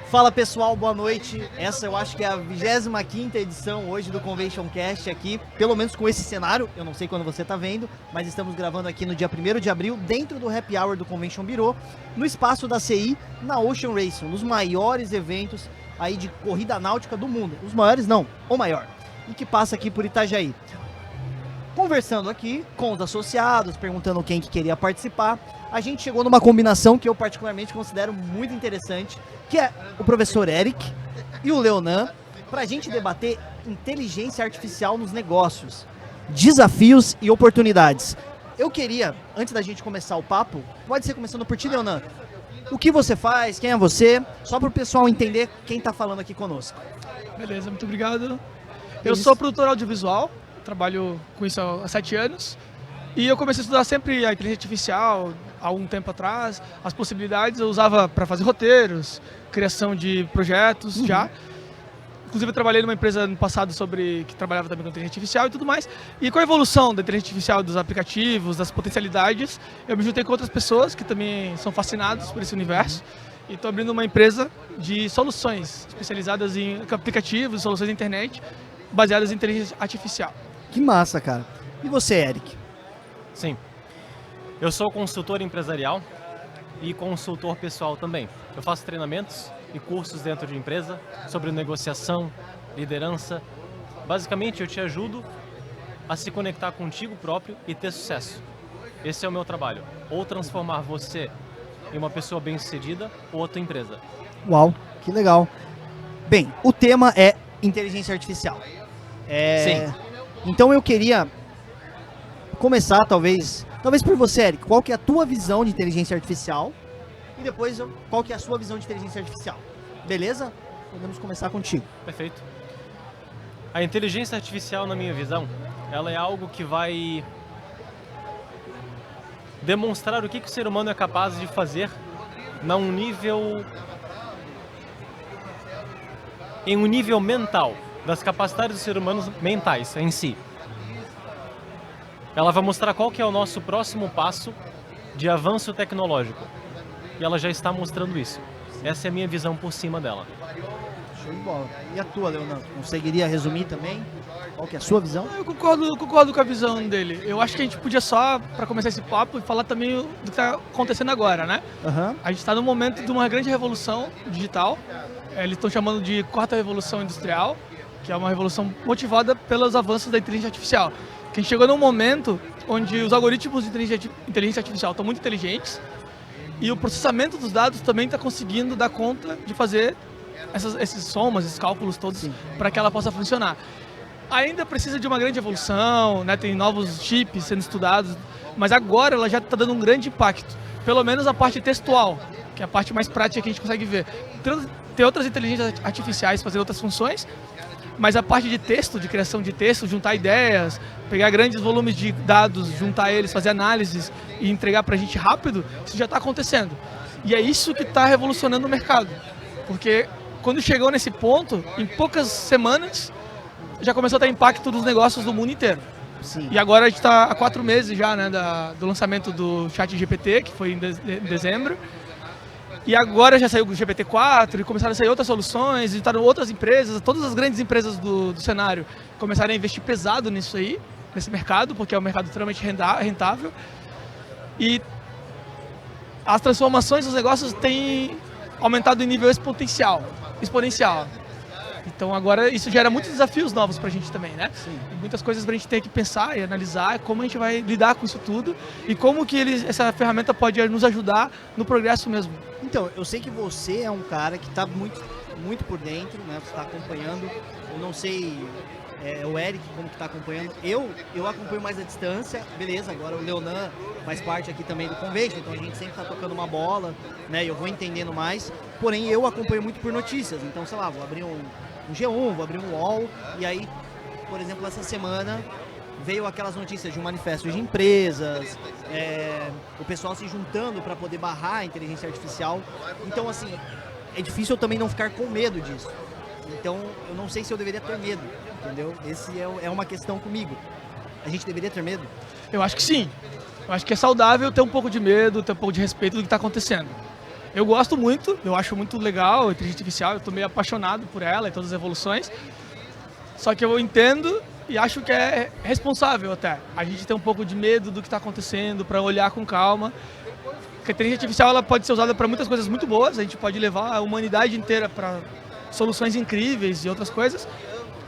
Fala pessoal, boa noite. Essa eu acho que é a 25ª edição hoje do Convention Cast aqui, pelo menos com esse cenário, eu não sei quando você tá vendo, mas estamos gravando aqui no dia 1º de abril, dentro do Happy Hour do Convention Bureau, no espaço da CI, na Ocean Race, um dos maiores eventos aí de corrida náutica do mundo. Os maiores não, o maior, e que passa aqui por Itajaí. Conversando aqui com os associados, perguntando quem que queria participar, a gente chegou numa combinação que eu particularmente considero muito interessante, que é o professor Eric e o Leonan, para a gente debater inteligência artificial nos negócios, desafios e oportunidades. Eu queria, antes da gente começar o papo, pode ser começando por ti, Leonan, o que você faz, quem é você, só para o pessoal entender quem está falando aqui conosco. Beleza, muito obrigado. Eu sou produtor audiovisual, trabalho com isso há 7 anos. E eu comecei a estudar sempre a inteligência artificial, há um tempo atrás, as possibilidades eu usava para fazer roteiros, criação de projetos já. Inclusive eu trabalhei numa empresa no passado que trabalhava também com inteligência artificial e tudo mais. E com a evolução da inteligência artificial, dos aplicativos, das potencialidades, eu me juntei com outras pessoas que também são fascinadas por esse universo. E estou abrindo uma empresa de soluções especializadas em aplicativos, soluções da internet, baseadas em inteligência artificial. Que massa, cara. E você, Eric? Sim, eu sou consultor empresarial e consultor pessoal também. Eu faço treinamentos e cursos dentro de empresa sobre negociação, liderança. Basicamente, eu te ajudo a se conectar contigo próprio e ter sucesso. Esse é o meu trabalho. Ou transformar você em uma pessoa bem-sucedida ou a tua empresa. Uau, que legal. Bem, o tema é inteligência artificial. Sim. Então eu queria começar, talvez por você, Eric, qual que é a tua visão de inteligência artificial e depois qual que é a sua visão de inteligência artificial. Beleza? Podemos começar contigo. Perfeito. A inteligência artificial, na minha visão, ela é algo que vai demonstrar o que o ser humano é capaz de fazer em um nível mental, das capacidades dos seres humanos mentais em si. Ela vai mostrar qual que é o nosso próximo passo de avanço tecnológico. E ela já está mostrando isso. Essa é a minha visão por cima dela. Show de bola. E a tua, Leonardo? Conseguiria resumir também? Qual que é a sua visão? Eu concordo com a visão dele. Eu acho que a gente podia só, para começar esse papo, falar também do que está acontecendo agora, né? A gente está no momento de uma grande revolução digital. Eles estão chamando de quarta revolução industrial, que é uma revolução motivada pelos avanços da inteligência artificial. Que a gente chegou num momento onde os algoritmos de inteligência artificial estão muito inteligentes e o processamento dos dados também está conseguindo dar conta de fazer esses somas, esses cálculos todos para que ela possa funcionar. Ainda precisa de uma grande evolução, né? Tem novos chips sendo estudados, mas agora ela já está dando um grande impacto. Pelo menos a parte textual, que é a parte mais prática que a gente consegue ver. Tem outras inteligências artificiais fazendo outras funções, mas a parte de texto, de criação de texto, juntar ideias, pegar grandes volumes de dados, juntar eles, fazer análises e entregar para a gente rápido, isso já está acontecendo. E é isso que está revolucionando o mercado. Porque quando chegou nesse ponto, em poucas semanas, já começou a ter impacto nos negócios do mundo inteiro. Sim. E agora a gente está há 4 meses já, né, do lançamento do ChatGPT, que foi em dezembro. E agora já saiu o GPT-4 e começaram a sair outras soluções, e estaram outras empresas, todas as grandes empresas do cenário começaram a investir pesado nisso aí, nesse mercado, porque é um mercado extremamente rentável. E as transformações dos negócios têm aumentado em nível exponencial. Então agora isso gera muitos desafios novos pra gente também, né? Sim. E muitas coisas pra gente ter que pensar e analisar como a gente vai lidar com isso tudo e como que essa ferramenta pode nos ajudar no progresso mesmo. Então, eu sei que você é um cara que está muito por dentro, né? Você está acompanhando. Eu não sei o Eric como que está acompanhando. Eu acompanho mais à distância. Beleza, agora o Leonan faz parte aqui também do Convention, então a gente sempre está tocando uma bola, né? Eu vou entendendo mais. Porém, eu acompanho muito por notícias. Então, sei lá, vou abrir um G1, vou abrir um UOL. E aí, por exemplo, essa semana veio aquelas notícias de um manifesto de empresas, o pessoal se juntando para poder barrar a inteligência artificial. Então, assim, é difícil eu também não ficar com medo disso. Então, eu não sei se eu deveria ter medo, entendeu? Esse é uma questão comigo. A gente deveria ter medo? Eu acho que sim. Eu acho que é saudável ter um pouco de medo, ter um pouco de respeito do que está acontecendo. Eu gosto muito, eu acho muito legal a inteligência artificial, eu tô meio apaixonado por ela e todas as evoluções. Só que eu entendo e acho que é responsável até. A gente tem um pouco de medo do que está acontecendo, para olhar com calma. Porque a inteligência artificial ela pode ser usada para muitas coisas muito boas, a gente pode levar a humanidade inteira para soluções incríveis e outras coisas.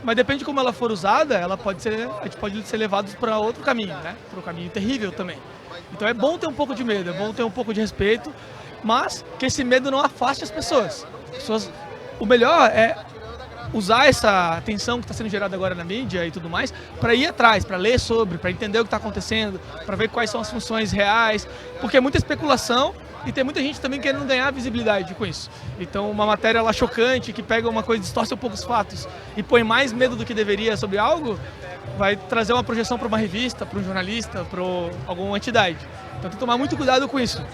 Mas depende de como ela for usada, a gente pode ser levado para outro caminho, né? Para um caminho terrível também. Então é bom ter um pouco de medo, é bom ter um pouco de respeito, mas que esse medo não afaste as pessoas. O melhor é usar essa atenção que está sendo gerada agora na mídia e tudo mais, para ir atrás, para ler sobre, para entender o que está acontecendo, para ver quais são as funções reais, porque é muita especulação e tem muita gente também querendo ganhar visibilidade com isso. Então uma matéria lá chocante, que pega uma coisa, distorce um pouco os fatos e põe mais medo do que deveria sobre algo, vai trazer uma projeção para uma revista, para um jornalista, para alguma entidade. Então tem que tomar muito cuidado com isso.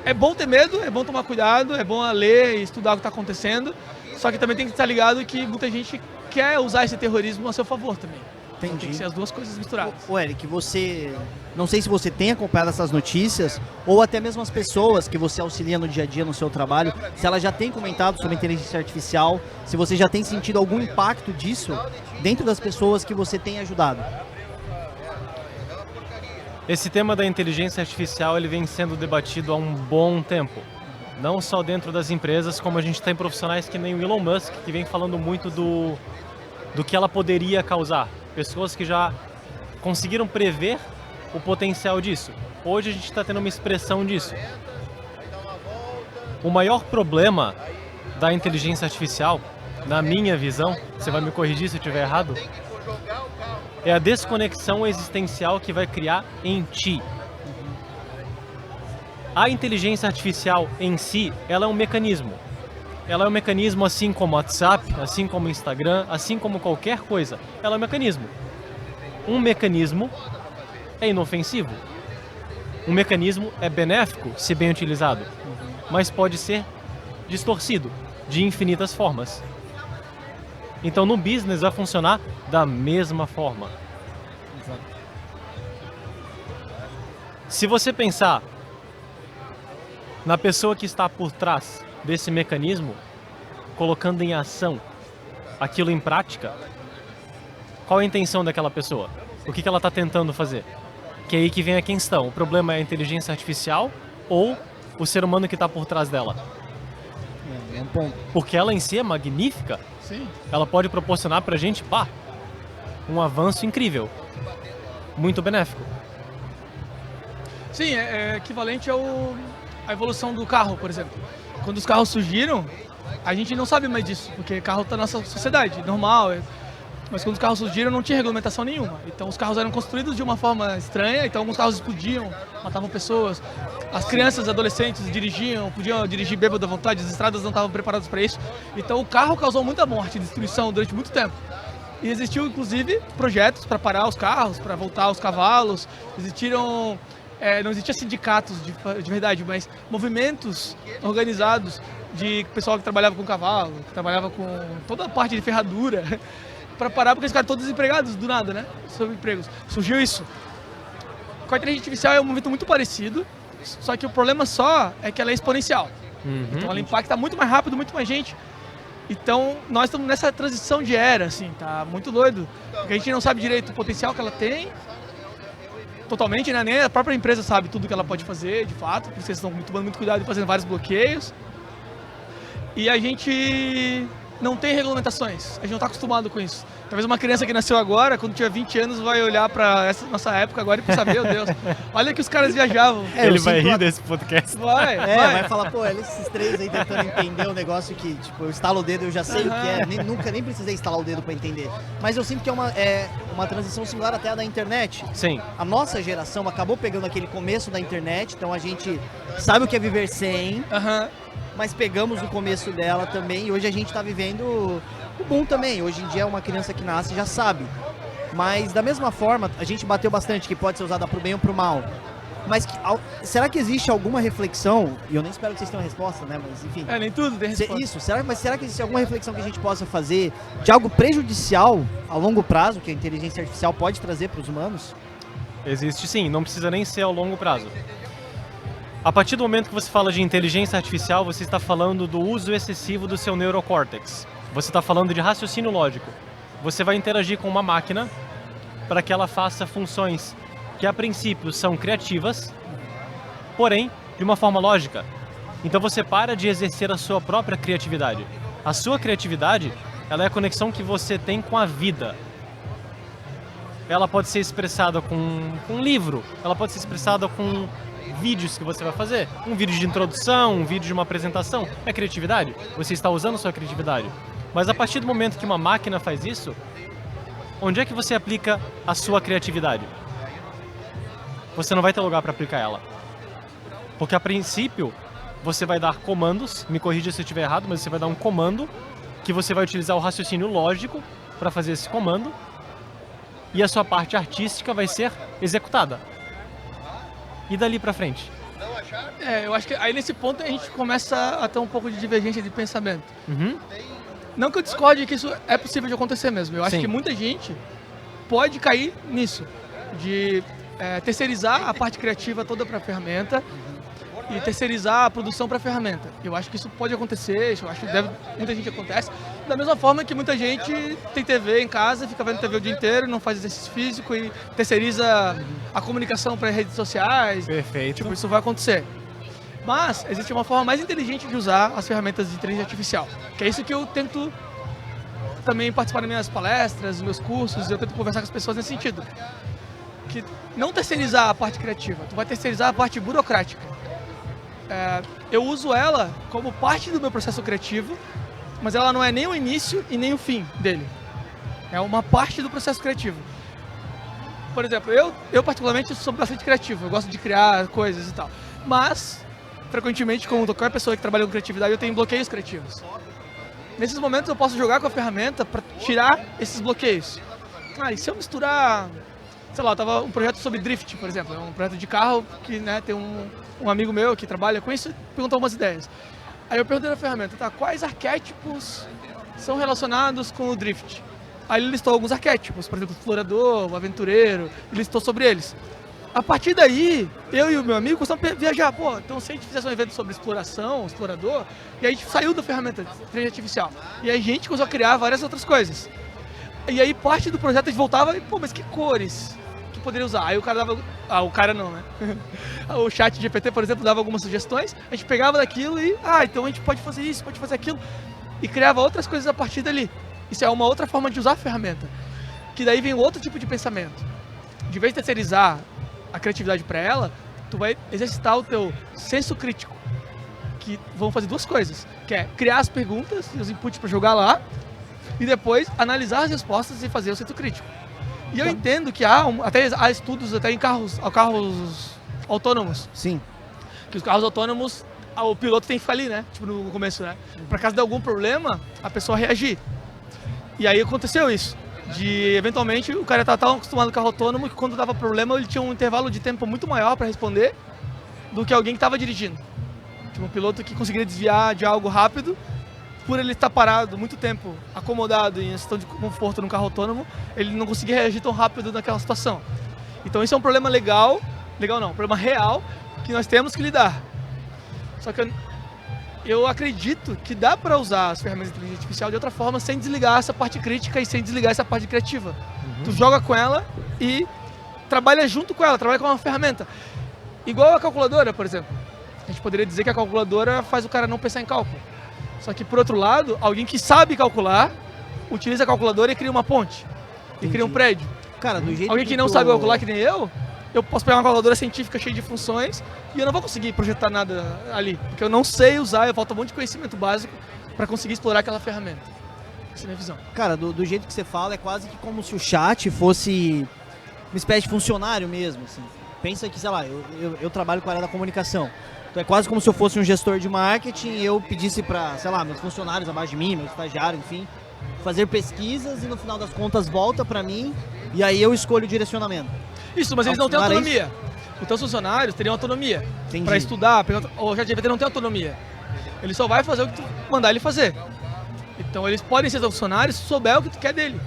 É bom ter medo, é bom tomar cuidado, é bom ler e estudar o que está acontecendo, só que também tem que estar ligado que muita gente quer usar esse terrorismo a seu favor também. Então, tem que ser as duas coisas misturadas. Ô Eric, não sei se você tem acompanhado essas notícias, ou até mesmo as pessoas que você auxilia no dia a dia no seu trabalho, se elas já têm comentado sobre inteligência artificial, se você já tem sentido algum impacto disso dentro das pessoas que você tem ajudado. Esse tema da inteligência artificial ele vem sendo debatido há um bom tempo. Não só dentro das empresas, como a gente tem profissionais que nem o Elon Musk, que vem falando muito do que ela poderia causar. Pessoas que já conseguiram prever o potencial disso. Hoje a gente está tendo uma expressão disso. O maior problema da inteligência artificial, na minha visão, você vai me corrigir se eu estiver errado, é a desconexão existencial que vai criar em ti. A inteligência artificial em si, ela é um mecanismo. Ela é um mecanismo assim como o WhatsApp, assim como o Instagram, assim como qualquer coisa. Ela é um mecanismo. Um mecanismo é inofensivo. Um mecanismo é benéfico, se bem utilizado, mas pode ser distorcido de infinitas formas. Então no business vai funcionar da mesma forma. Se você pensar na pessoa que está por trás desse mecanismo, colocando em ação aquilo em prática, qual é a intenção daquela pessoa? O que ela está tentando fazer? Que é aí que vem a questão. O problema é a inteligência artificial ou o ser humano que está por trás dela? É um ponto. Porque ela em si é magnífica. Sim. Ela pode proporcionar pra gente, um avanço incrível. Muito benéfico. Sim, é equivalente à evolução do carro, por exemplo. Quando os carros surgiram, a gente não sabe mais disso, porque carro está na nossa sociedade, normal. Mas quando os carros surgiram, não tinha regulamentação nenhuma. Então os carros eram construídos de uma forma estranha, então alguns carros explodiam, matavam pessoas. As crianças, adolescentes podiam dirigir bêbado à vontade, as estradas não estavam preparadas para isso. Então o carro causou muita morte e destruição durante muito tempo. E existiu, inclusive, projetos para parar os carros, para voltar os cavalos. Não existiam sindicatos de verdade, mas movimentos organizados de pessoal que trabalhava com cavalo, que trabalhava com toda a parte de ferradura, para parar, porque eles ficaram todos desempregados do nada, né? Sobre empregos. Surgiu isso. Com a inteligência artificial é um movimento muito parecido, só que o problema só é que ela é exponencial. Então ela impacta muito mais rápido, muito mais gente. Então nós estamos nessa transição de era, assim, tá muito doido. Porque a gente não sabe direito o potencial que ela tem, totalmente, né? Nem a própria empresa sabe tudo que ela pode fazer, de fato, porque eles estão tomando muito cuidado e fazendo vários bloqueios. E a gente não tem regulamentações, a gente não está acostumado com isso. Talvez uma criança que nasceu agora, quando tiver 20 anos, vai olhar para essa nossa época agora e pensar, meu Deus, olha que os caras viajavam. Ele vai rir desse podcast. Vai falar, pô, olha esses três aí tentando entender um negócio que, tipo, eu estalo o dedo, eu já sei o que é, nunca nem precisei estalar o dedo para entender. Mas eu sinto que é uma transição similar até a da internet. Sim. A nossa geração acabou pegando aquele começo da internet, então a gente sabe o que é viver sem, mas pegamos o começo dela também, e hoje a gente está vivendo o boom também. Hoje em dia uma criança que nasce já sabe. Mas da mesma forma, a gente bateu bastante que pode ser usada para o bem ou para o mal. Mas será que existe alguma reflexão, e eu nem espero que vocês tenham a resposta, né, mas enfim. Nem tudo tem resposta. Isso, será que existe alguma reflexão que a gente possa fazer de algo prejudicial a longo prazo que a inteligência artificial pode trazer para os humanos? Existe sim, não precisa nem ser ao longo prazo. A partir do momento que você fala de inteligência artificial, você está falando do uso excessivo do seu neurocórtex. Você está falando de raciocínio lógico. Você vai interagir com uma máquina para que ela faça funções que a princípio são criativas, porém de uma forma lógica. Então você para de exercer a sua própria criatividade. A sua criatividade, ela é a conexão que você tem com a vida. Ela pode ser expressada com um livro, ela pode ser expressada com vídeos que você vai fazer. Um vídeo de introdução, um vídeo de uma apresentação. É criatividade? Você está usando a sua criatividade. Mas a partir do momento que uma máquina faz isso, onde é que você aplica a sua criatividade? Você não vai ter lugar para aplicar ela. Porque a princípio, você vai dar comandos, me corrija se eu estiver errado, mas você vai dar um comando que você vai utilizar o raciocínio lógico para fazer esse comando e a sua parte artística vai ser executada. E dali para frente? Eu acho que aí nesse ponto a gente começa a ter um pouco de divergência de pensamento. Uhum. Não que eu discorde que isso é possível de acontecer mesmo. Eu acho Sim. que muita gente pode cair nisso, de terceirizar a parte criativa toda para a ferramenta e terceirizar a produção para a ferramenta. Eu acho que isso pode acontecer, eu acho que muita gente acontece. Da mesma forma que muita gente tem TV em casa, fica vendo TV o dia inteiro, não faz exercício físico e terceiriza a comunicação para redes sociais. Perfeito. Tipo, isso vai acontecer. Mas existe uma forma mais inteligente de usar as ferramentas de inteligência artificial, que é isso que eu tento também participar das minhas palestras, dos meus cursos, eu tento conversar com as pessoas nesse sentido. Que não terceirizar a parte criativa, tu vai terceirizar a parte burocrática. Eu uso ela como parte do meu processo criativo, mas ela não é nem o início e nem o fim dele. É uma parte do processo criativo. Por exemplo, eu particularmente sou bastante criativo, eu gosto de criar coisas e tal. Mas, frequentemente, como qualquer pessoa que trabalha com criatividade, eu tenho bloqueios criativos. Nesses momentos eu posso jogar com a ferramenta para tirar esses bloqueios. E se eu misturar... Sei lá, tava um projeto sobre drift, por exemplo, é um projeto de carro que, né, tem um amigo meu que trabalha com isso e perguntou umas ideias. Aí eu perguntei na ferramenta, quais arquétipos são relacionados com o drift? Aí ele listou alguns arquétipos, por exemplo, o explorador, o aventureiro, ele listou sobre eles. A partir daí, eu e o meu amigo começamos a viajar. Então se a gente fizesse um evento sobre exploração, explorador, e a gente saiu da ferramenta de inteligência artificial. E aí a gente começou a criar várias outras coisas. E aí parte do projeto a gente voltava e, mas que cores que poderia usar? Aí o cara dava... o cara não, né? O chat GPT, por exemplo, dava algumas sugestões, a gente pegava daquilo e, então a gente pode fazer isso, pode fazer aquilo, e criava outras coisas a partir dali. Isso é uma outra forma de usar a ferramenta. Que daí vem outro tipo de pensamento. De vez de terceirizar a criatividade para ela, tu vai exercitar o teu senso crítico, que vão fazer duas coisas, que é criar as perguntas e os inputs para jogar lá, e depois analisar as respostas e fazer o senso crítico. E eu entendo que até há estudos até em carros autônomos. Sim. Que os carros autônomos, o piloto tem que ficar ali, né? Tipo, no começo, né? Pra caso de algum problema, a pessoa reagir. E aí aconteceu isso. De, eventualmente, o cara estava tão acostumado com o carro autônomo que quando dava problema, ele tinha um intervalo de tempo muito maior para responder do que alguém que estava dirigindo. Tipo, um piloto que conseguiria desviar de algo rápido, por ele estar parado muito tempo, acomodado em situação de conforto no carro autônomo, ele não conseguia reagir tão rápido naquela situação. Então isso é um problema um problema real que nós temos que lidar. Só que eu acredito que dá para usar as ferramentas de inteligência artificial de outra forma, sem desligar essa parte crítica e sem desligar essa parte criativa. Uhum. Tu joga com ela e trabalha junto com ela, trabalha com uma ferramenta. Igual a calculadora, por exemplo. A gente poderia dizer que a calculadora faz o cara não pensar em cálculo. Só que, por outro lado, alguém que sabe calcular, utiliza a calculadora e cria uma ponte. E cria um prédio. Cara, do jeito alguém que não sabe calcular, que nem eu posso pegar uma calculadora científica cheia de funções e eu não vou conseguir projetar nada ali. Porque eu não sei usar, falta um monte de conhecimento básico para conseguir explorar aquela ferramenta. Essa é a minha visão. Cara, do jeito que você fala, é quase que como se o chat fosse uma espécie de funcionário mesmo, assim. Pensa que, sei lá, eu trabalho com a área da comunicação. Então é quase como se eu fosse um gestor de marketing e eu pedisse para, sei lá, meus funcionários abaixo de mim, meu estagiário, enfim, fazer pesquisas e no final das contas volta para mim e aí eu escolho o direcionamento. Isso, mas eles não têm autonomia. Os teus funcionários teriam autonomia para estudar. O ChatGPT não tem autonomia. Ele só vai fazer o que tu mandar ele fazer. Então eles podem ser teus funcionários se souber o que tu quer dele.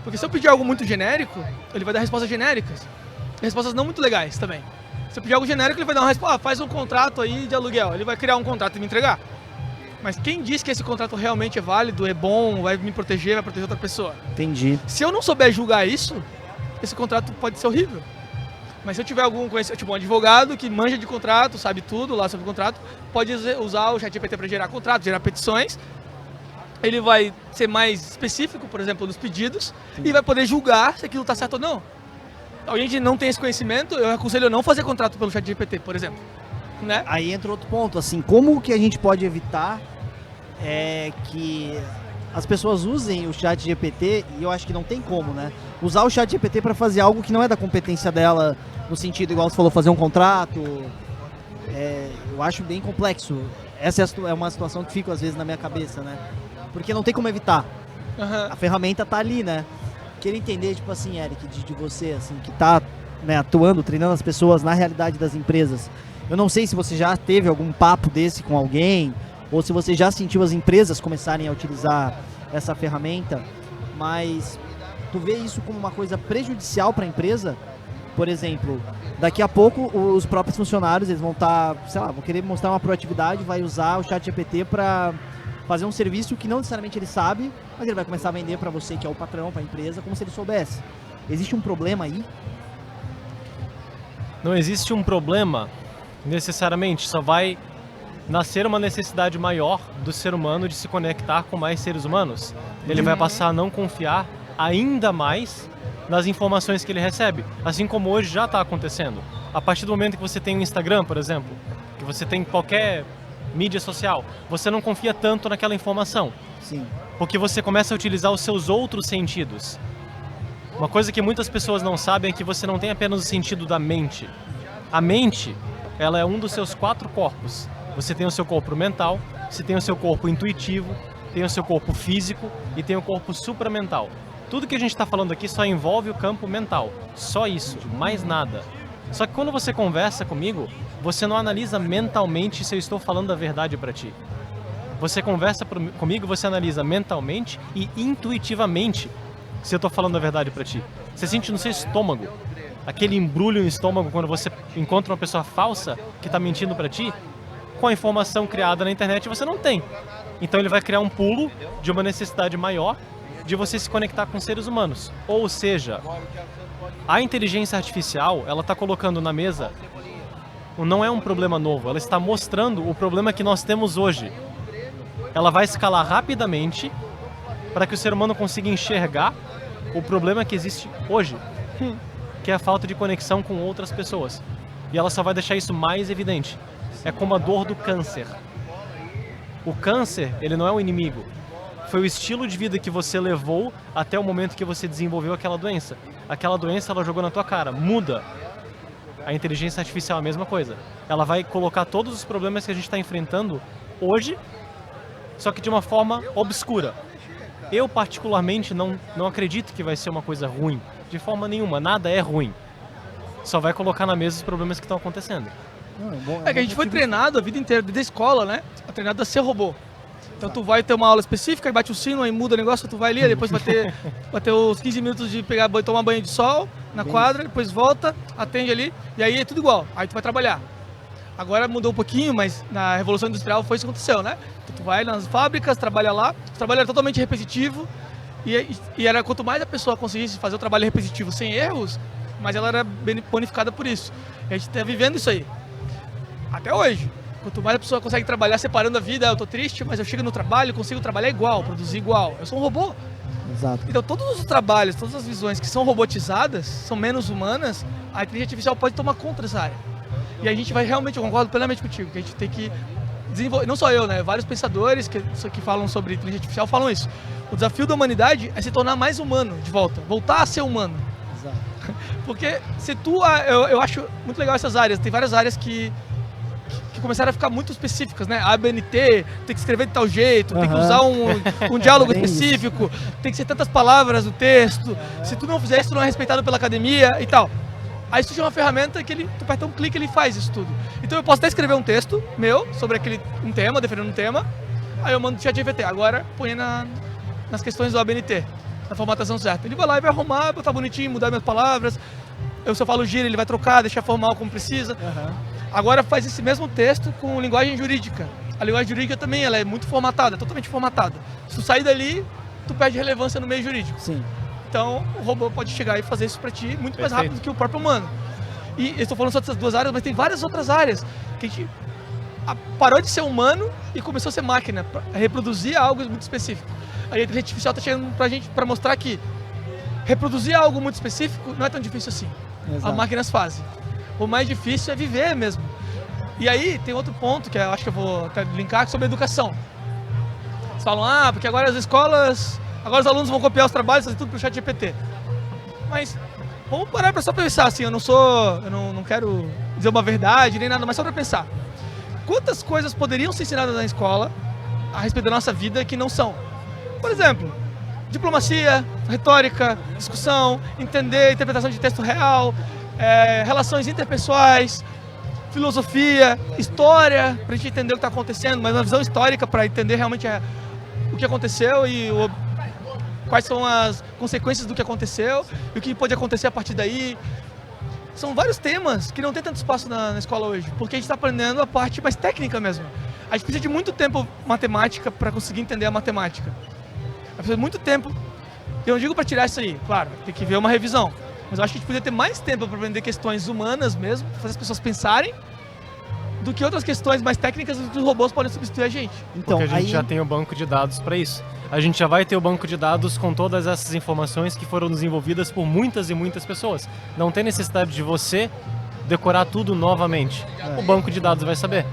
Porque se eu pedir algo muito genérico, ele vai dar respostas genéricas. Respostas não muito legais também. Se eu pedir algo genérico, ele vai dar uma resposta, faz um contrato aí de aluguel. Ele vai criar um contrato e me entregar. Mas quem diz que esse contrato realmente é válido, é bom, vai me proteger, vai proteger outra pessoa? Entendi. Se eu não souber julgar isso, esse contrato pode ser horrível. Mas se eu tiver algum conhecimento, tipo um advogado que manja de contrato, sabe tudo lá sobre o contrato, pode usar o ChatGPT para gerar contratos, gerar petições. Ele vai ser mais específico, por exemplo, nos pedidos, e vai poder julgar se aquilo está certo ou não. Alguém que não tem esse conhecimento, eu aconselho não fazer contrato pelo ChatGPT, por exemplo. Né? Aí entra outro ponto, assim, como que a gente pode evitar que as pessoas usem o ChatGPT, e eu acho que não tem como, né? Usar o ChatGPT para fazer algo que não é da competência dela, no sentido, igual você falou, fazer um contrato. Eu acho bem complexo. Essa é uma situação que fica às vezes na minha cabeça, né? Porque não tem como evitar. A ferramenta tá ali, né? Queria entender, tipo assim, Eric, de você, assim, que tá, né, atuando, treinando as pessoas na realidade das empresas. Eu não sei se você já teve algum papo desse com alguém, ou se você já sentiu as empresas começarem a utilizar essa ferramenta, mas tu vê isso como uma coisa prejudicial para a empresa? Por exemplo, daqui a pouco os próprios funcionários, eles vão estar, sei lá, vão querer mostrar uma proatividade, vai usar o ChatGPT para fazer um serviço que não necessariamente ele sabe, mas ele vai começar a vender para você, que é o patrão, para a empresa, como se ele soubesse. Existe um problema aí? Não existe um problema necessariamente, só vai nascer uma necessidade maior do ser humano de se conectar com mais seres humanos. Ele vai passar a não confiar ainda mais nas informações que ele recebe, assim como hoje já está acontecendo. A partir do momento que você tem um Instagram, por exemplo, que você tem qualquer mídia social, você não confia tanto naquela informação. Sim. Porque você começa a utilizar os seus outros sentidos. Uma coisa que muitas pessoas não sabem é que você não tem apenas o sentido da mente. A mente, ela é um dos seus 4 corpos. Você tem o seu corpo mental, você tem o seu corpo intuitivo, tem o seu corpo físico e tem o corpo supramental. Tudo que a gente está falando aqui só envolve o campo mental. Só isso, mais nada. Só que quando você conversa comigo, você não analisa mentalmente se eu estou falando a verdade para ti. Você conversa comigo, você analisa mentalmente e intuitivamente se eu estou falando a verdade para ti. Você sente no seu estômago aquele embrulho no estômago quando você encontra uma pessoa falsa que está mentindo para ti. Com a informação criada na internet você não tem. Então ele vai criar um pulo de uma necessidade maior de você se conectar com seres humanos. Ou seja, a inteligência artificial, ela está colocando na mesa, não é um problema novo, ela está mostrando o problema que nós temos hoje. Ela vai escalar rapidamente para que o ser humano consiga enxergar o problema que existe hoje, que é a falta de conexão com outras pessoas. E ela só vai deixar isso mais evidente. É como a dor do câncer. O câncer, ele não é o inimigo. Foi o estilo de vida que você levou até o momento que você desenvolveu aquela doença. Aquela doença, ela jogou na tua cara. Muda. A inteligência artificial é a mesma coisa. Ela vai colocar todos os problemas que a gente está enfrentando hoje, só que de uma forma obscura. Eu, particularmente, não acredito que vai ser uma coisa ruim. De forma nenhuma. Nada é ruim. Só vai colocar na mesa os problemas que estão acontecendo. É que a gente foi treinado a vida inteira, desde a escola, né? Treinado a ser robô. Então tu vai ter uma aula específica, aí bate o sino, aí muda o negócio, tu vai ali, aí depois vai ter os 15 minutos de pegar banho, tomar banho de sol na quadra, depois volta, atende ali, e aí é tudo igual. Aí tu vai trabalhar. Agora mudou um pouquinho, mas na Revolução Industrial foi isso que aconteceu, né? Então, tu vai nas fábricas, trabalha lá, o trabalho era totalmente repetitivo, e era quanto mais a pessoa conseguisse fazer o trabalho repetitivo sem erros, mais ela era bonificada por isso. E a gente está vivendo isso aí. Até hoje. Quanto mais a pessoa consegue trabalhar separando a vida, eu tô triste, mas eu chego no trabalho, consigo trabalhar igual, produzir igual. Eu sou um robô. Exato. Então todos os trabalhos, todas as visões que são robotizadas, são menos humanas, a inteligência artificial pode tomar conta dessa área. E a gente vai realmente, eu concordo plenamente contigo, que a gente tem que desenvolver, não só eu, né? Vários pensadores que falam sobre inteligência artificial falam isso. O desafio da humanidade é se tornar mais humano de volta, voltar a ser humano. Exato. Porque se eu acho muito legal essas áreas, tem várias áreas que começaram a ficar muito específicas, né? A ABNT, tem que escrever de tal jeito, tem que usar um diálogo específico, tem que ser tantas palavras no texto, se tu não fizer isso, tu não é respeitado pela academia e tal. Aí surge uma ferramenta que tu aperta um clique e ele faz isso tudo. Então eu posso até escrever um texto meu sobre um tema, defendendo um tema, aí eu mando o ChatGPT, agora põe nas questões do ABNT, na formatação certa. Ele vai lá e vai arrumar, botar bonitinho, mudar minhas palavras. se eu falo gira, ele vai trocar, deixar formal como precisa. Agora faz esse mesmo texto com linguagem jurídica. A linguagem jurídica também ela é muito formatada, totalmente formatada. Se tu sair dali, tu perde relevância no meio jurídico. Sim. Então, o robô pode chegar e fazer isso para ti muito mais rápido do que o próprio humano. E eu estou falando só dessas 2 áreas, mas tem várias outras áreas que a gente parou de ser humano e começou a ser máquina, para reproduzir algo muito específico. A inteligência artificial está chegando pra gente para mostrar que reproduzir algo muito específico não é tão difícil assim. Exato. As máquinas fazem. O mais difícil é viver mesmo. E aí tem outro ponto que eu acho que eu vou até linkar sobre a educação. Eles falam, porque agora as escolas, agora os alunos vão copiar os trabalhos e fazer tudo pro ChatGPT. Mas vamos parar para só pensar assim, eu não quero dizer uma verdade nem nada, mas só para pensar. Quantas coisas poderiam ser ensinadas na escola a respeito da nossa vida que não são? Por exemplo, diplomacia, retórica, discussão, entender interpretação de texto real, relações interpessoais, filosofia, história, para a gente entender o que está acontecendo, mas uma visão histórica para entender realmente o que aconteceu e quais são as consequências do que aconteceu e o que pode acontecer a partir daí. São vários temas que não tem tanto espaço na escola hoje, porque a gente está aprendendo a parte mais técnica mesmo. A gente precisa de muito tempo matemática para conseguir entender a matemática. Precisa de muito tempo. Eu não digo para tirar isso aí, claro, tem que ver uma revisão. Mas eu acho que a gente poderia ter mais tempo para aprender questões humanas mesmo, fazer as pessoas pensarem, do que outras questões mais técnicas que os robôs podem substituir a gente. Então, porque a gente já tem o banco de dados para isso. A gente já vai ter o banco de dados com todas essas informações que foram desenvolvidas por muitas e muitas pessoas. Não tem necessidade de você decorar tudo novamente. O banco de dados vai saber.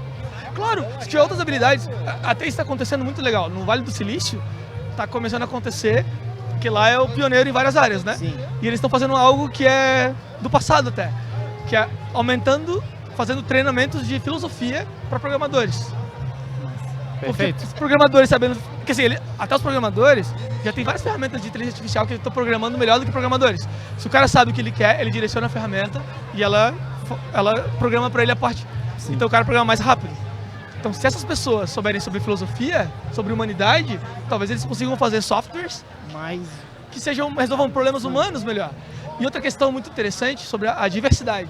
Claro, se tiver outras habilidades, até isso está acontecendo muito legal. No Vale do Silício, está começando a acontecer, que lá é o pioneiro em várias áreas, né? Sim. E eles estão fazendo algo que é do passado até, que é fazendo treinamentos de filosofia para programadores. Perfeito. Porque os programadores sabendo... Porque assim, até os programadores já tem várias ferramentas de inteligência artificial que estão programando melhor do que programadores. Se o cara sabe o que ele quer, ele direciona a ferramenta e ela programa para ele a parte. Sim. Então o cara programa mais rápido. Então se essas pessoas souberem sobre filosofia, sobre humanidade, talvez eles consigam fazer softwares que resolvam problemas humanos melhor. E outra questão muito interessante sobre a diversidade.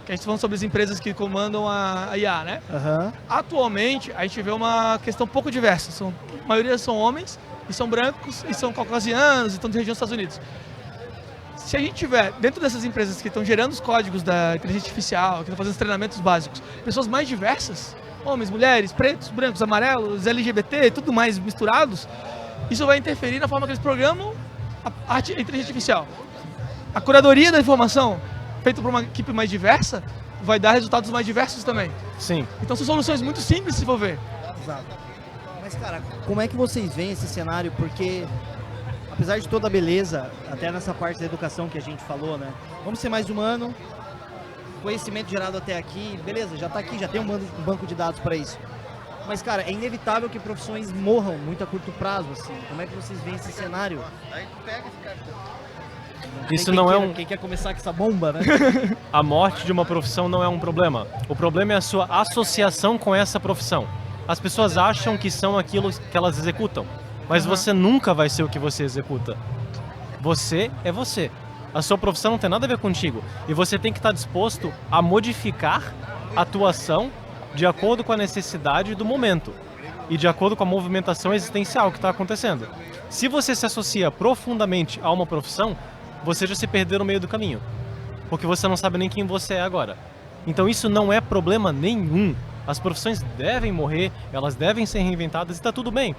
Que a gente está falando sobre as empresas que comandam a IA, né? Atualmente, a gente vê uma questão pouco diversa. A maioria são homens, e são brancos, e são caucasianos, e estão de região dos Estados Unidos. Se a gente tiver, dentro dessas empresas que estão gerando os códigos da inteligência artificial, que estão fazendo os treinamentos básicos, pessoas mais diversas, homens, mulheres, pretos, brancos, amarelos, LGBT, tudo mais misturados, isso vai interferir na forma que eles programam a inteligência artificial. A curadoria da informação feito por uma equipe mais diversa, vai dar resultados mais diversos também. Sim. Então são soluções muito simples se for ver. Exato. Mas, cara, como é que vocês veem esse cenário? Porque, apesar de toda a beleza, até nessa parte da educação que a gente falou, né? Vamos ser mais humano, conhecimento gerado até aqui, beleza, já tá aqui, já tem um banco de dados para isso. Mas, cara, é inevitável que profissões morram muito a curto prazo, assim. Como é que vocês veem esse cenário? Isso não é Quem quer começar com essa bomba, né? A morte de uma profissão não é um problema. O problema é a sua associação com essa profissão. As pessoas acham que são aquilo que elas executam, mas você nunca vai ser o que você executa. Você é você. A sua profissão não tem nada a ver contigo. E você tem que estar disposto a modificar a atuação de acordo com a necessidade do momento e de acordo com a movimentação existencial que está acontecendo. Se você se associa profundamente a uma profissão, você já se perdeu no meio do caminho, porque você não sabe nem quem você é agora. Então isso não é problema nenhum. As profissões devem morrer, elas devem ser reinventadas e está tudo bem.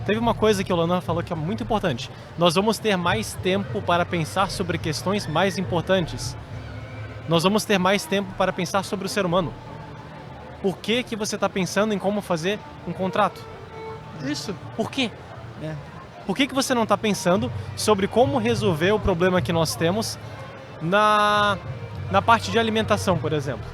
Teve uma coisa que o Leonardo falou que é muito importante. Nós vamos ter mais tempo para pensar sobre questões mais importantes. Nós vamos ter mais tempo para pensar sobre o ser humano. Por que que você está pensando em como fazer um contrato? Isso. Por quê? Por que que você não está pensando sobre como resolver o problema que nós temos na parte de alimentação, por exemplo?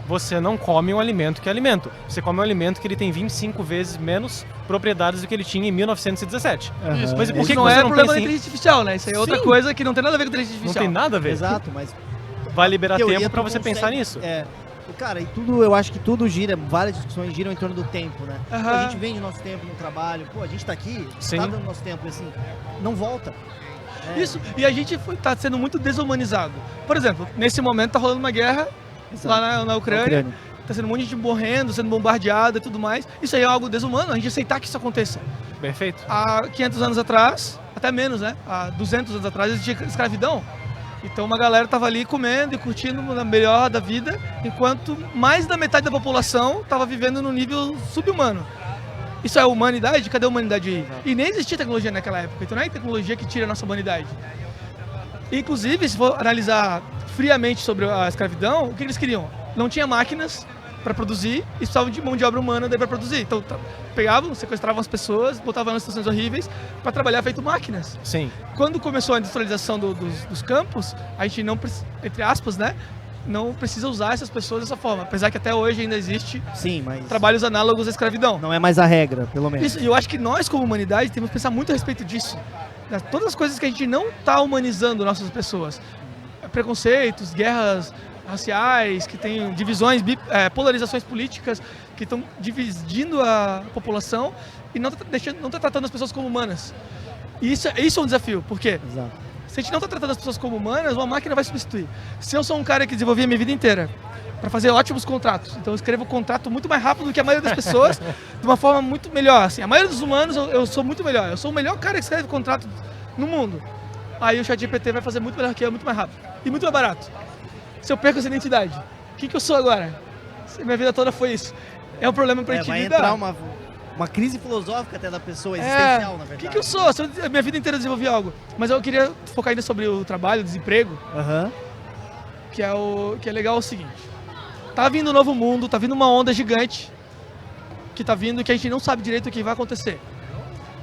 Você não come um alimento que é alimento. Você come um alimento que ele tem 25 vezes menos propriedades do que ele tinha em 1917. Isso. Mas por que não você é não problema da pensa inteligência artificial, né? Isso aí é outra coisa que não tem nada a ver com inteligência Não artificial. tem nada a ver. Exato, mas... Vai liberar teoria, tempo para tu você consegue- pensar nisso. Cara, e tudo, eu acho que tudo gira, várias discussões giram em torno do tempo, né? Pô, a gente vende nosso tempo no trabalho, a gente tá aqui, Sim. tá dando nosso tempo, assim, não volta. Isso, e a gente tá sendo muito desumanizado. Por exemplo, nesse momento tá rolando uma guerra lá na Ucrânia. Tá sendo um monte de gente morrendo, sendo bombardeada e tudo mais. Isso aí é algo desumano, a gente aceitar que isso aconteça. Perfeito. Há 500 anos atrás, até menos, né? Há 200 anos atrás existia escravidão. Então uma galera tava ali comendo e curtindo na melhor da vida, enquanto mais da metade da população tava vivendo num nível subhumano. Isso é humanidade? Cadê a humanidade aí? E nem existia tecnologia naquela época, então não é a tecnologia que tira a nossa humanidade. Inclusive, se for analisar friamente sobre a escravidão, o que eles queriam? Não tinha máquinas para produzir e precisavam de mão de obra humana para produzir. Então pegavam, sequestravam as pessoas, botavam elas em situações horríveis para trabalhar feito máquinas. Sim. Quando começou a industrialização dos campos, a gente não, entre aspas, né, não precisa usar essas pessoas dessa forma. Apesar que até hoje ainda existe trabalhos análogos à escravidão. Não é mais a regra, pelo menos. Isso, e eu acho que nós, como humanidade, temos que pensar muito a respeito disso. Todas as coisas que a gente não está humanizando nossas pessoas. Preconceitos, guerras raciais, que tem divisões, polarizações políticas que estão dividindo a população e não tá tratando as pessoas como humanas. E isso é um desafio, por quê? Exato. Se a gente não está tratando as pessoas como humanas, uma máquina vai substituir. Se eu sou um cara que desenvolvi a minha vida inteira para fazer ótimos contratos, então eu escrevo o contrato muito mais rápido do que a maioria das pessoas, de uma forma muito melhor. Assim, a maioria dos humanos eu sou muito melhor. Eu sou o melhor cara que escreve contrato no mundo. Aí o ChatGPT vai fazer muito melhor que eu, muito mais rápido e muito mais barato. Se eu perco essa identidade, o que eu sou agora? Minha vida toda foi isso. É um problema pra gente lidar. Vai entrar uma crise filosófica até da pessoa, existencial, na verdade. O que eu sou? Se eu minha vida inteira desenvolvi algo. Mas eu queria focar ainda sobre o trabalho, o desemprego. Que é legal o seguinte. Tá vindo um novo mundo, tá vindo uma onda gigante que tá vindo que a gente não sabe direito o que vai acontecer.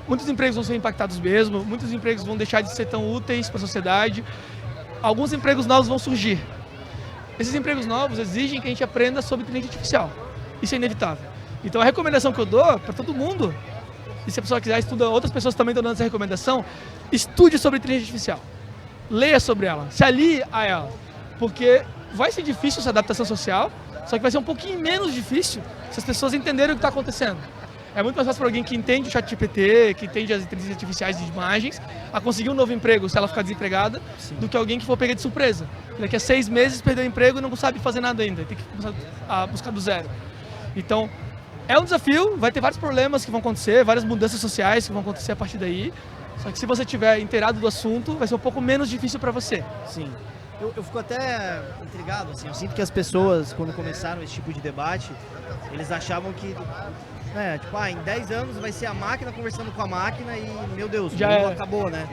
Muitos empregos vão ser impactados mesmo, muitos empregos vão deixar de ser tão úteis para a sociedade. Alguns empregos novos vão surgir. Esses empregos novos exigem que a gente aprenda sobre inteligência artificial. Isso é inevitável. Então a recomendação que eu dou para todo mundo, e se a pessoa quiser estudar, outras pessoas também estão dando essa recomendação, estude sobre inteligência artificial. Leia sobre ela, se alie a ela. Porque vai ser difícil essa adaptação social, só que vai ser um pouquinho menos difícil se as pessoas entenderem o que está acontecendo. É muito mais fácil para alguém que entende o ChatGPT, que entende as inteligências artificiais de imagens, a conseguir um novo emprego se ela ficar desempregada, do que alguém que for pega de surpresa. Daqui a 6 meses perdeu o emprego e não sabe fazer nada ainda, tem que começar a buscar do zero. Então, é um desafio, vai ter vários problemas que vão acontecer, várias mudanças sociais que vão acontecer a partir daí, só que se você estiver inteirado do assunto, vai ser um pouco menos difícil para você. Sim. Eu fico até intrigado, assim, eu sinto que as pessoas, quando começaram esse tipo de debate, eles achavam que... em 10 anos vai ser a máquina conversando com a máquina e, meu Deus, já o mundo acabou, né?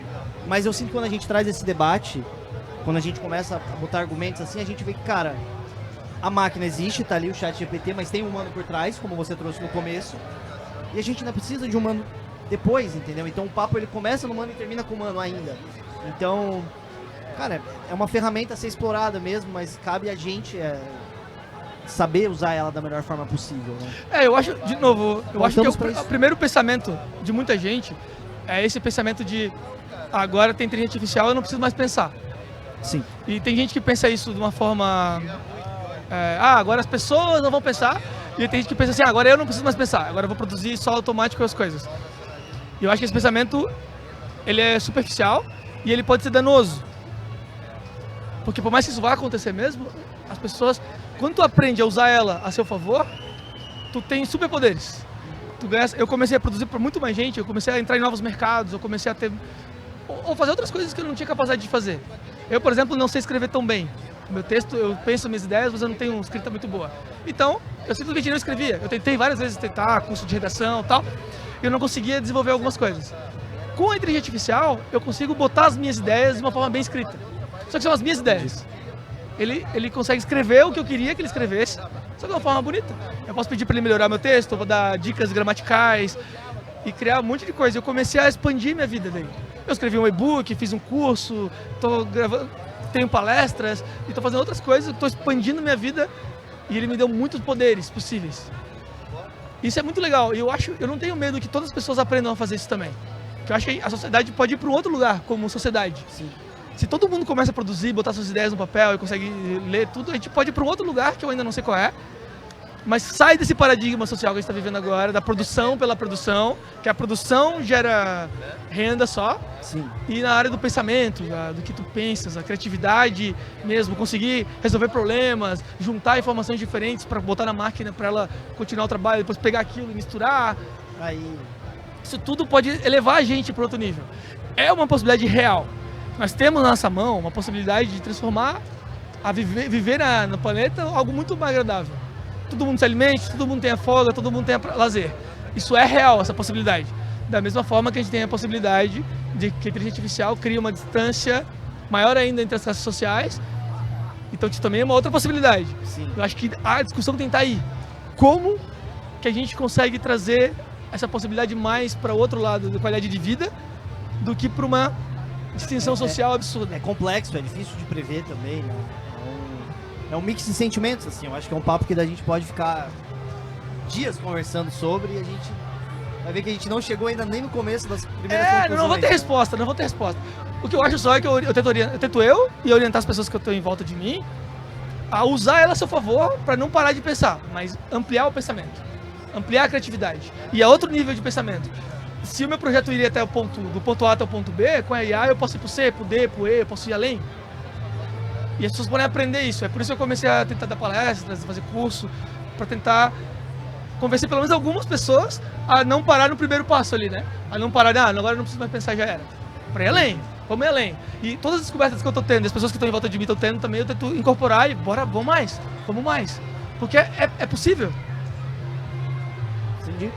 Mas eu sinto que quando a gente traz esse debate, quando a gente começa a botar argumentos assim, a gente vê que, cara, a máquina existe, tá ali o ChatGPT, mas tem um humano por trás, como você trouxe no começo, e a gente ainda precisa de um humano depois, entendeu? Então o papo ele começa no humano e termina com o humano ainda. Então, cara, é uma ferramenta a ser explorada mesmo, mas cabe a gente... saber usar ela da melhor forma possível, né? Eu acho, de novo, acho que o primeiro pensamento de muita gente é esse pensamento de agora tem inteligência artificial, eu não preciso mais pensar. Sim. E tem gente que pensa isso de uma forma... agora as pessoas não vão pensar, e tem gente que pensa assim, agora eu não preciso mais pensar, agora eu vou produzir só automático as coisas. E eu acho que esse pensamento, ele é superficial e ele pode ser danoso. Porque por mais que isso vá acontecer mesmo, as pessoas... Quando tu aprende a usar ela a seu favor, tu tem superpoderes. Eu comecei a produzir para muito mais gente, eu comecei a entrar em novos mercados, eu comecei a ter... Ou fazer outras coisas que eu não tinha capacidade de fazer. Eu, por exemplo, não sei escrever tão bem. Meu texto, eu penso minhas ideias, mas eu não tenho uma escrita muito boa. Então, eu simplesmente não escrevia. Eu tentei várias vezes curso de redação e tal, e eu não conseguia desenvolver algumas coisas. Com a inteligência artificial, eu consigo botar as minhas ideias de uma forma bem escrita. Só que são as minhas ideias. Ele consegue escrever o que eu queria que ele escrevesse, só de uma forma bonita. Eu posso pedir para ele melhorar meu texto, eu vou dar dicas gramaticais e criar um monte de coisa. Eu comecei a expandir minha vida daí. Eu escrevi um e-book, fiz um curso, tô gravando, tenho palestras e estou fazendo outras coisas, estou expandindo minha vida e ele me deu muitos poderes possíveis. Isso é muito legal e eu não tenho medo que todas as pessoas aprendam a fazer isso também. Porque eu acho que a sociedade pode ir para um outro lugar como sociedade. Sim. Se todo mundo começa a produzir, botar suas ideias no papel e consegue ler tudo, a gente pode ir para um outro lugar que eu ainda não sei qual é, mas sai desse paradigma social que a gente está vivendo agora, da produção pela produção, que a produção gera renda só. Sim. E na área do pensamento, do que tu pensas, a criatividade mesmo, conseguir resolver problemas, juntar informações diferentes para botar na máquina para ela continuar o trabalho, depois pegar aquilo e misturar. Aí. Isso tudo pode elevar a gente para outro nível. É uma possibilidade real. Nós temos na nossa mão uma possibilidade de transformar viver no planeta algo muito mais agradável. Todo mundo se alimente, todo mundo tenha folga, todo mundo tenha lazer. Isso é real, essa possibilidade. Da mesma forma que a gente tem a possibilidade de que a inteligência artificial crie uma distância maior ainda entre as classes sociais. Então isso também é uma outra possibilidade. Sim. Eu acho que a discussão tem que estar aí. Como que a gente consegue trazer essa possibilidade mais para o outro lado da qualidade de vida do que para uma distinção social absurda. É complexo, é difícil de prever também, né? É um mix de sentimentos, assim. Eu acho que é um papo que a gente pode ficar dias conversando sobre e a gente vai ver que a gente não chegou ainda nem no começo das primeiras conclusões. Não vou ter resposta, não vou ter resposta. O que eu acho só é que eu tento e orientar as pessoas que eu estou em volta de mim a usar ela a seu favor para não parar de pensar, mas ampliar o pensamento, ampliar a criatividade. E a outro nível de pensamento. Se o meu projeto iria até do ponto A até o ponto B, com a IA eu posso ir pro C, pro D, pro E, eu posso ir além. E as pessoas podem aprender isso. É por isso que eu comecei a tentar dar palestras, fazer curso, para tentar convencer pelo menos algumas pessoas a não parar no primeiro passo ali, né? A não parar, agora eu não preciso mais pensar, já era. Para ir além, vamos ir além. E todas as descobertas que eu tô tendo, as pessoas que estão em volta de mim estão tendo também, eu tento incorporar e vamos mais. Porque é possível. Entendi.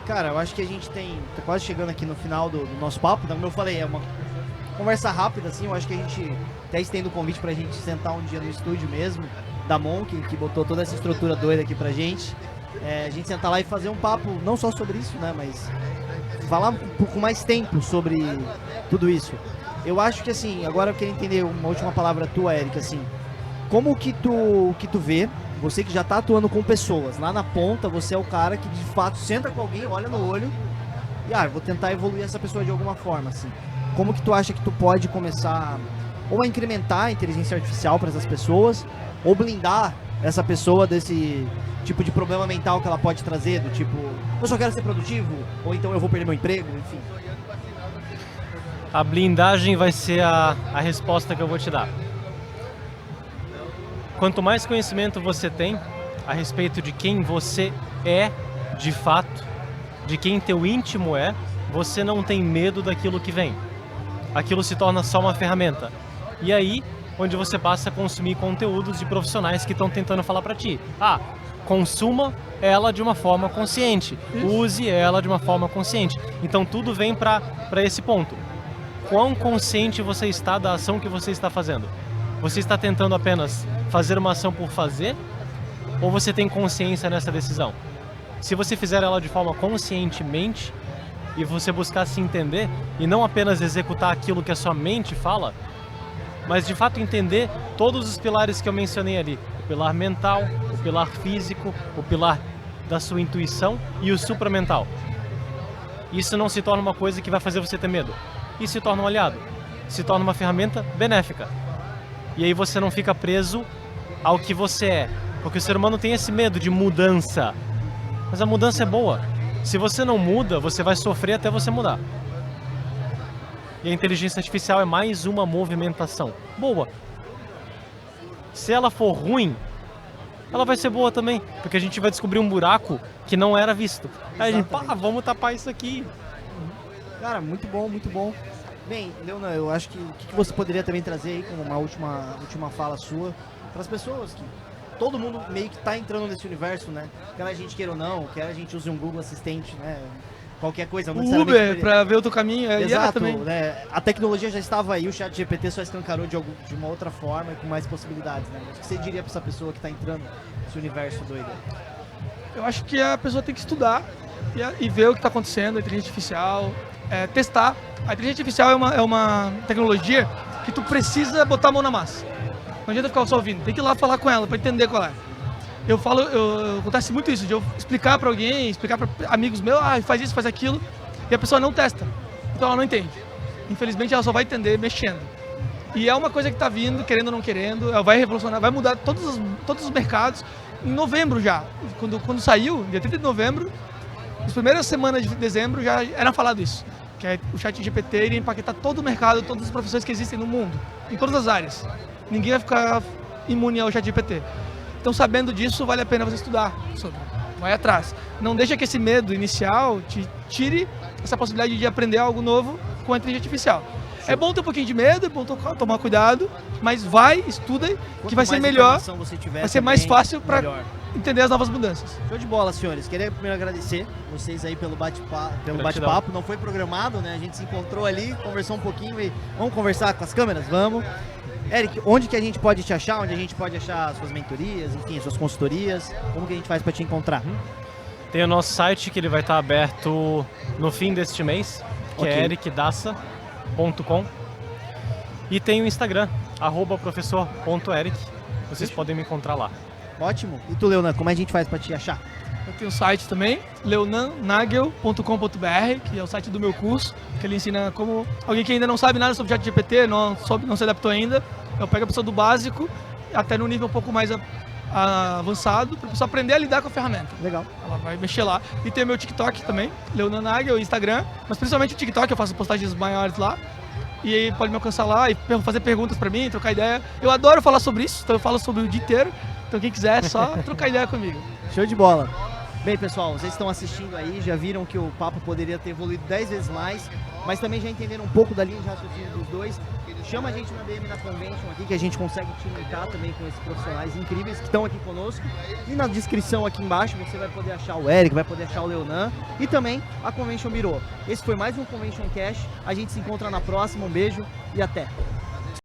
Cara, eu acho que a gente tá quase chegando aqui no final do nosso papo, como eu falei, é uma conversa rápida, assim, eu acho que a gente até estende o convite pra gente sentar um dia no estúdio mesmo, da Monk, que botou toda essa estrutura doida aqui pra gente, a gente sentar lá e fazer um papo, não só sobre isso, né, mas falar um pouco mais tempo sobre tudo isso. Eu acho que, assim, agora eu queria entender uma última palavra tua, Eric, assim, como que tu vê, você que já tá atuando com pessoas, lá na ponta, você é o cara que de fato senta com alguém, olha no olho e vou tentar evoluir essa pessoa de alguma forma, assim. Como que tu acha que tu pode começar ou a incrementar a inteligência artificial para essas pessoas, ou blindar essa pessoa desse tipo de problema mental que ela pode trazer, do tipo, eu só quero ser produtivo, ou então eu vou perder meu emprego, enfim. A blindagem vai ser a resposta que eu vou te dar. Quanto mais conhecimento você tem a respeito de quem você é de fato, de quem teu íntimo é, você não tem medo daquilo que vem. Aquilo se torna só uma ferramenta. E aí, onde você passa a consumir conteúdos de profissionais que estão tentando falar para ti. Consuma ela de uma forma consciente. Use ela de uma forma consciente. Então tudo vem para esse ponto. Quão consciente você está da ação que você está fazendo? Você está tentando apenas fazer uma ação por fazer? Ou você tem consciência nessa decisão? Se você fizer ela de forma conscientemente e você buscar se entender e não apenas executar aquilo que a sua mente fala, mas de fato entender todos os pilares que eu mencionei ali. O pilar mental, o pilar físico, o pilar da sua intuição e o supramental. Isso não se torna uma coisa que vai fazer você ter medo. Isso se torna um aliado. Se torna uma ferramenta benéfica. E aí você não fica preso ao que você é. Porque o ser humano tem esse medo de mudança. Mas a mudança é boa. Se você não muda, você vai sofrer até você mudar. E a inteligência artificial é mais uma movimentação. Boa. Se ela for ruim, ela vai ser boa também. Porque a gente vai descobrir um buraco que não era visto. Aí a gente, vamos tapar isso aqui. Cara, muito bom, muito bom. Bem, Leona, eu acho que o que você poderia também trazer aí como uma última fala sua para as pessoas que todo mundo meio que tá entrando nesse universo, né? Quer a gente queira ou não, quer a gente use um Google Assistente, né? Qualquer coisa. Não o Uber, para ver o teu caminho. Exato, também. Né? A tecnologia já estava aí, o ChatGPT só escancarou de uma outra forma e com mais possibilidades, né? O que você diria para essa pessoa que está entrando nesse universo doido? Eu acho que a pessoa tem que estudar e ver o que está acontecendo, a inteligência artificial, testar. A inteligência artificial é uma tecnologia que tu precisa botar a mão na massa. Não adianta ficar só ouvindo, tem que ir lá falar com ela para entender qual é. Acontece muito isso, de eu explicar para alguém, explicar para amigos meus, faz isso, faz aquilo, e a pessoa não testa, então ela não entende. Infelizmente ela só vai entender mexendo. E é uma coisa que está vindo, querendo ou não querendo, ela vai revolucionar, vai mudar todos os mercados. em novembro já. Quando saiu, dia 30 de novembro, nas primeiras semanas de dezembro já era falado isso. Que o ChatGPT iria impactar todo o mercado, todas as profissões que existem no mundo, em todas as áreas. Ninguém vai ficar imune ao ChatGPT. Então, sabendo disso, vale a pena você estudar sobre. Vai atrás. Não deixa que esse medo inicial te tire essa possibilidade de aprender algo novo com a inteligência artificial. Sim. É bom ter um pouquinho de medo, é bom tomar cuidado, mas estuda, que vai ser melhor, vai ser mais fácil para entender as novas mudanças. Show de bola, senhores. Queria primeiro agradecer vocês aí pelo bate-papo. Não foi programado, né? A gente se encontrou ali, conversou um pouquinho e vamos conversar com as câmeras? Vamos. Eric, onde que a gente pode te achar? Onde a gente pode achar suas mentorias, enfim, suas consultorias? Como que a gente faz para te encontrar? Tem o nosso site que ele vai estar aberto no fim deste mês, que é ericdassa.com. E tem o Instagram, @professor.eric. Vocês podem me encontrar lá. Ótimo. E tu, Leonan, como a gente faz para te achar? Eu tenho o site também, leonannagel.com.br, que é o site do meu curso, que ele ensina como alguém que ainda não sabe nada sobre ChatGPT, não se adaptou ainda. Eu pego a pessoa do básico até no nível um pouco mais avançado, para a pessoa aprender a lidar com a ferramenta. Legal. Ela vai mexer lá. E tem o meu TikTok também, Leonannagel, Instagram, mas principalmente o TikTok, eu faço postagens maiores lá. E aí pode me alcançar lá e fazer perguntas para mim, trocar ideia. Eu adoro falar sobre isso, então eu falo sobre o dia inteiro. Então quem quiser é só trocar ideia comigo. Show de bola. Bem, pessoal, vocês estão assistindo aí, já viram que o papo poderia ter evoluído 10 vezes mais, mas também já entenderam um pouco da linha de raciocínio dos dois. Chama a gente na DM da Convention aqui, que a gente consegue te linkar também com esses profissionais incríveis que estão aqui conosco. E na descrição aqui embaixo você vai poder achar o Eric, vai poder achar o Leonan e também a Convention Mirô. Esse foi mais um Convention Cash. A gente se encontra na próxima. Um beijo e até!